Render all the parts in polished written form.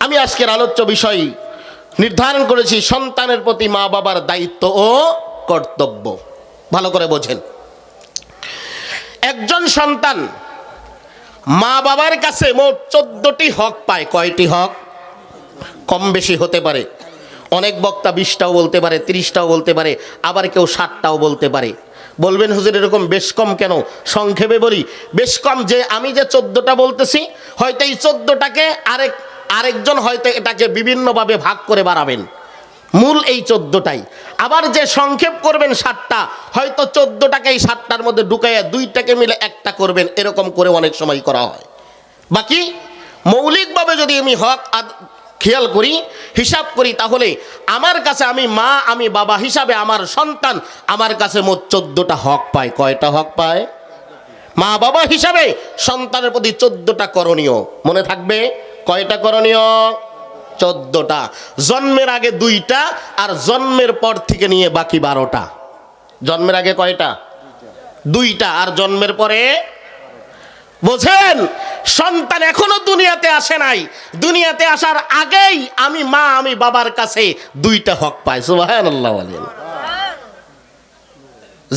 আমি আজকের আলোচ্য বিষয় নির্ধারণ করেছি সন্তানের প্রতি মা বাবার দায়িত্ব ও কর্তব্য। ভালো করে বোঝেন, একজন সন্তান মা বাবার কাছে মোট 14টি হক পায়। কয়টি হক? কম বেশি হতে পারে, অনেক বক্তা 20টাও বলতে পারে, 30টাও বলতে পারে, আবার কেউ 60টাও বলতে পারে। বলবেন হুজুর এরকম বেশ কম কেন? সংক্ষেপে বলি, বেশ কম যে আমি যে 14টা বলতেছি, হয়তো এই 14টাকে আরেকজন হয়তো এটাকে বিভিন্নভাবে ভাগ করে বাড়াবেন, মূল এই 14টাই। আবার যে সংক্ষেপ করবেন 60টা, হয়তো 14টাকে এই 60টার মধ্যে ঢুকাইয়া 2টাকে মিলে একটা করবেন, এরকম করে অনেক সময় করা হয়। বাকি মৌলিকভাবে যদি আমি হক খেয়াল করি, হিসাব করি, তাহলে আমার কাছে আমি মা আমি বাবা হিসাবে আমার সন্তান আমার কাছে মোট 14টা হক পায়। কয়টা হক পায়? মা বাবা হিসাবে সন্তানের প্রতি 14টা করণীয়। মনে থাকবে কয়টা করণীয়? 14টা। জন্মের আগে 2টা, আর জন্মের পর থেকে নিয়ে বাকি 12টা। জন্মের আগে কয়টা? 2টা, আর জন্মের পরে। বোঝেন, সন্তান এখনো দুনিয়াতে আসে নাই, দুনিয়াতে আসার আগেই আমি মা আমি বাবার কাছে 2টা হক পাই। সুবহানাল্লাহ বলেন।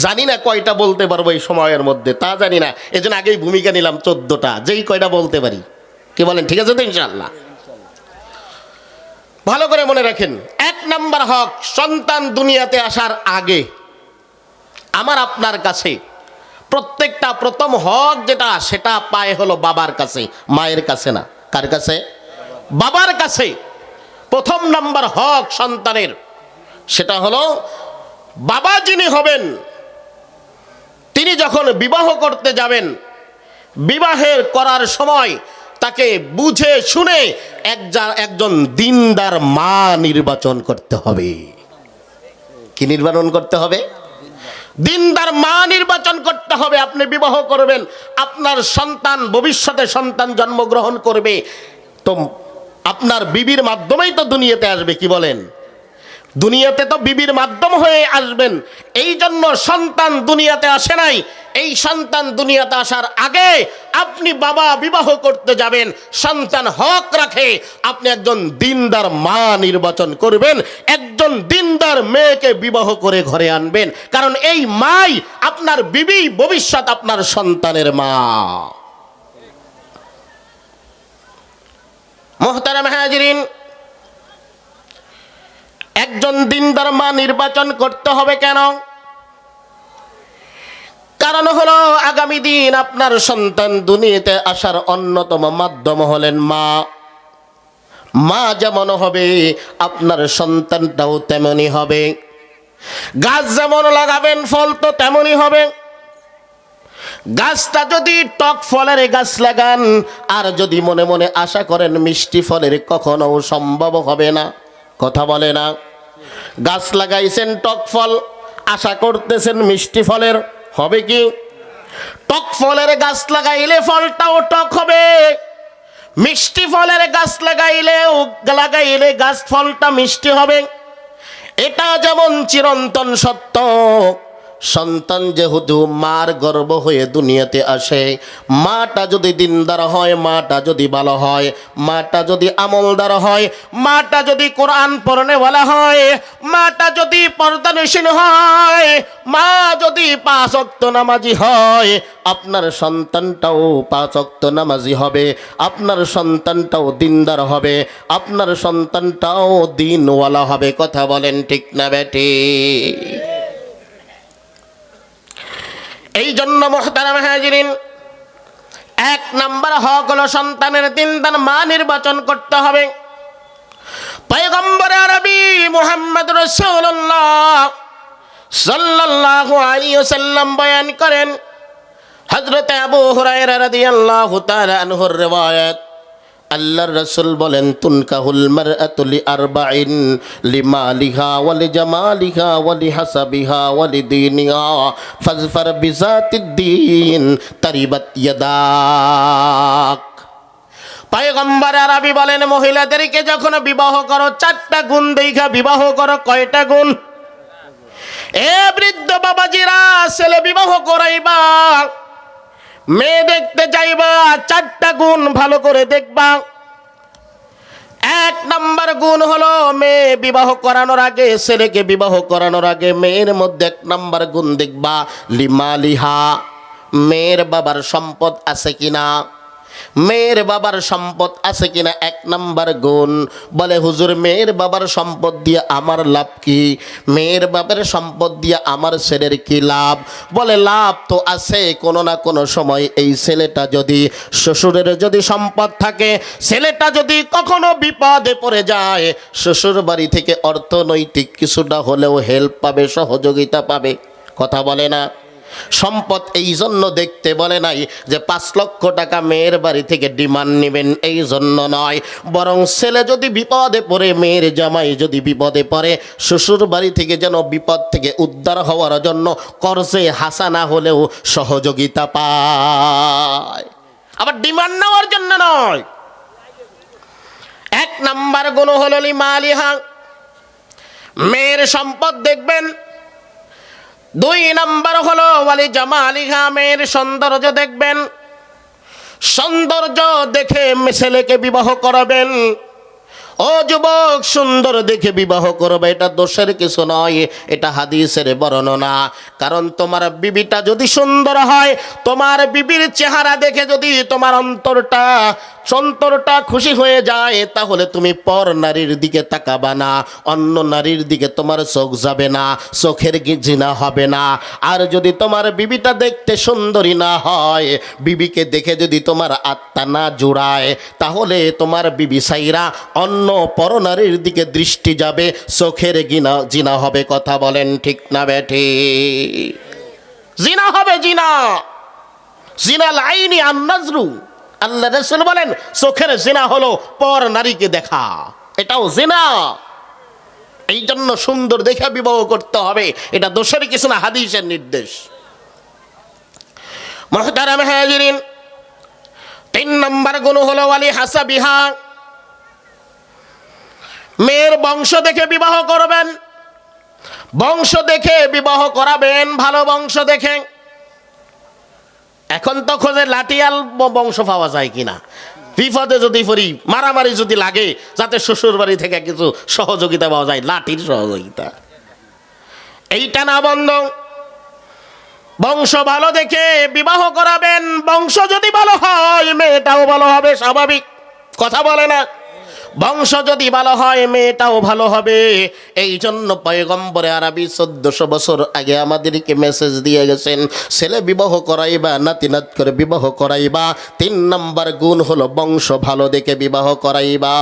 জানি না কয়টা বলতে পারবো এই সময়ের মধ্যে, তা জানি না, এজন্য আগেই ভূমিকা নিলাম 14টা, যেই কয়টা বলতে পারি। কি বলেন? ঠিক আছে তো ইনশাআল্লাহ? ভালো করে মনে রাখেন, 1 নাম্বার হক, সন্তান দুনিয়াতে আসার আগে আমার আপনার কাছে প্রত্যেকটা প্রথম হক যেটা, সেটা পায় হলো বাবার কাছে, মায়ের কাছে না। কার কাছে? বাবার কাছে। প্রথম নাম্বার হক সন্তানের, সেটা হলো বাবা যিনি হবেন, তিনি যখন বিবাহ করতে যাবেন, বিবাহের করার সময় তাকে বুঝে শুনে একজন দিনদার মা নির্বাচন করতে হবে। কি নির্বাচন করতে হবে? দিনদার মা নির্বাচন করতে হবে। আপনি বিবাহ করবেন, আপনার সন্তান ভবিষ্যতে সন্তান জন্মগ্রহণ করবে, তো আপনার বিবির মাধ্যমেই তো দুনিয়াতে আসবে। কি বলেন? দুনিয়াতে তো বিবির মাধ্যম হয়ে আসবেন। এই জন্য সন্তান দুনিয়াতে আসে নাই, এই সন্তান দুনিয়াতে আসার আগে আপনি বাবা বিবাহ করতে যাবেন, সন্তান হক রাখে আপনি একজন দিনদার মা নির্বাচন করবেন, একজন দিনদার মেয়েকে বিবাহ করে ঘরে আনবেন, কারণ এই মাই আপনার বিবি, ভবিষ্যৎ আপনার সন্তানের মা। মুহতারাম হাজিরিন, একজন দিনদার মা নির্বাচন করতে হবে কেন? কারণ হলো আগামী দিন আপনার সন্তান দুনিয়াতে আসার অন্যতম মাধ্যম হলেন মা। মা যেমন হবে আপনার সন্তানটাও তেমনই হবে। গাছ যেমন লাগাবেন ফল তো তেমনই হবে। গাছটা যদি টক ফলের গাছ লাগান আর যদি মনে মনে আশা করেন মিষ্টি ফলের, কখনো সম্ভব হবে না। কথা বলে না? গাছ লাগাইছেন টক ফল, আশা করতেছেন মিষ্টি ফলের, হবে কি? টক ফলের গাছ লাগাইলে ফলটাও টক হবে, মিষ্টি ফলের গাছ লাগাইলে গাছ ফলটা মিষ্টি হবে। এটা যেমন চিরন্তন সত্য, সন্তান যেহেতু মার গর্ভ হয়ে দুনিয়াতে আসে, মাটা যদি দিনদার হয়, মাটা যদি ভালো হয়, মাটা যদি আমলদার হয়, মাটা যদি কোরআন পড়নেওয়ালা হয়, মাটা যদি পর্দানশীল হয়, মা যদি 5 ওয়াক্ত নামাজি হয়, আপনার সন্তানটাও 5 ওয়াক্ত নামাজি হবে, আপনার সন্তানটাও দিনদার হবে, আপনার সন্তানটাও দিনওয়ালা হবে। কথা বলেন ঠিক না বেটি? এই জন্য মুহতারাম হাজিরিন, 1 নাম্বার হক হলো সন্তানের দিনদার মা নির্বাচন করতে হবে। পয়গম্বর আরবি মুহাম্মদ রাসূলুল্লাহ সাল্লাল্লাহু আলাইহি ওয়াসাল্লাম বয়ান করেন, হযরত আবু হুরায়রা রাদিয়াল্লাহু তাআলা আনহুর রিওয়ায়াত, আল্লাহর রাসূল বলেন, তুনকাহুল মারআতু লিআরবাইন, লিমালিহা ওয়া লিজামালিহা ওয়া লিহাসাবিহা ওয়া লিদীনিহা ফাজফার বিযাতিদ্দীন তারিবাত ইয়াদাক। পয়গম্বর আরবি বলেন, মহিলাদেরকে যখন বিবাহ করো 4টা গুণ দেখা বিবাহ করো। কয়টা গুণ? এ বৃদ্ধ বাবাজিরা, ছেলে বিবাহ করাইবা, মেয়ে দেখতে যাইবা, 4টা গুণ ভালো করে দেখবা। নাম্বার গুণ হলো মেয়ে বিবাহ করানোর আগে, ছেলেকে বিবাহ করানোর আগে মেয়ের মধ্যে এক নাম্বার গুণ দেখবা লিমালিহা, মেয়ের বাবার সম্পদ আছে কিনা, মেয়ের বাবার সম্পদ আছে কিনা এক নাম্বার গুণ। বলে হুজুর মেয়ের বাবার সম্পদ দিয়ে আমার লাভ কি, মেয়ের বাবার সম্পদ দিয়ে আমার ছেলের কি লাভ? বলে লাভ তো আছে, কোনো না কোনো সময় এই ছেলেটা যদি, শ্বশুরের যদি সম্পদ থাকে, ছেলেটা যদি কখনো বিপদে পড়ে যায়, শ্বশুর বাড়ি থেকে অর্থনৈতিক কিছুটা হলেও হেল্প পাবে, সহযোগিতা পাবে। কথা বলে না? সম্পদ এই জন্য দেখতে বলে নাই যে 5 লক্ষ টাকা মেয়ের বাড়ি থেকে ডিমান্ড নেবেন, এই জন্য নয়। বরং ছেলে যদি বিপদে পড়ে, মেয়ের জামাই যদি বিপদে পড়ে, শ্বশুর বাড়ি থেকে যেন বিপদ থেকে উদ্ধার হওয়ার জন্য করজে হাসানা হলেও সহযোগিতা পায়, আবার ডিমান্ড নেওয়ার জন্য নয়। এক নাম্বার গুণ হলো লিমালিহা, মেয়ের সম্পদ দেখবেন। 2 নাম্বার হলো ওয়ালি জামালিহা, মেয়ের সৌন্দর্য দেখবেন। সৌন্দর্য দেখে ছেলেকে বিবাহ করাবেন। ও যুবক, সুন্দর দেখে বিবাহ করবে, এটা দোষের কিছু নয়, এটা হাদিসের বর্ণনা। কারণ তোমার বিবিটা যদি সুন্দর হয়, তোমার বিবির চেহারা দেখে যদি তোমার অন্তরটা খুশি হয়ে যায়, তাহলে তুমি পর নারীর দিকে তাকাবা না, অন্য নারীর দিকে তোমার চোখ যাবে না, চোখের জিনা হবে না। আর যদি তোমার বিবিটা দেখতে সুন্দরী না হয়, বিবিকে দেখে যদি তোমার আত্মা না জুড়ায়, তাহলে তোমার বিবি সাইরা অন্য পরনারীর দিকে দৃষ্টি যাবে, চোখের জিনা হবে। কথা বলেন ঠিক না বেঠি? জিনা হবে, জিনা। জিনা লাইনি আন্নাজরু, আল্লাহ রাসূল বলেন চোখের জিনা হলো পর নারীকে দেখা, এটাও জিনা। এই জন্য সুন্দর দেখে বিবাহ করতে হবে, এটা দোষের কিছু না, হাদিসের নির্দেশ। মুহতারাম হাজিরিন, 3 নম্বর গুণ হলো ওয়ালি হাসাবিহা, মেয়ের বংশ দেখে বিবাহ করবেন, বংশ দেখে বিবাহ করাবেন, ভালো বংশ দেখে। এখন তো খোঁজে লাঠিয়াল বংশ পাওয়া যায় কিনা, বিপদে যদি পড়ি, মারামারি যদি লাগে, যাতে শ্বশুর বাড়ি থেকে কিছু সহযোগিতা পাওয়া যায়, লাঠির সহযোগিতা। এইটা না বন্ধ, বংশ ভালো দেখে বিবাহ করাবেন। বংশ যদি ভালো হয়, মেয়েটাও ভালো হবে, স্বাভাবিক। কথা বলে না? বংশ যদি ভালো হয়, মেয়েটাও ভালো হবে। এই জন্য পয়গম্বরে আরবি 1400 বছর আগে আমাদেরকে মেসেজ দিয়ে গেছেন, ছেলে বিবাহ করাইবা, নাতিনাত করে বিবাহ করাইবা, 3 নম্বর গুণ হলো বংশ ভালো দেখে বিবাহ করাইবা।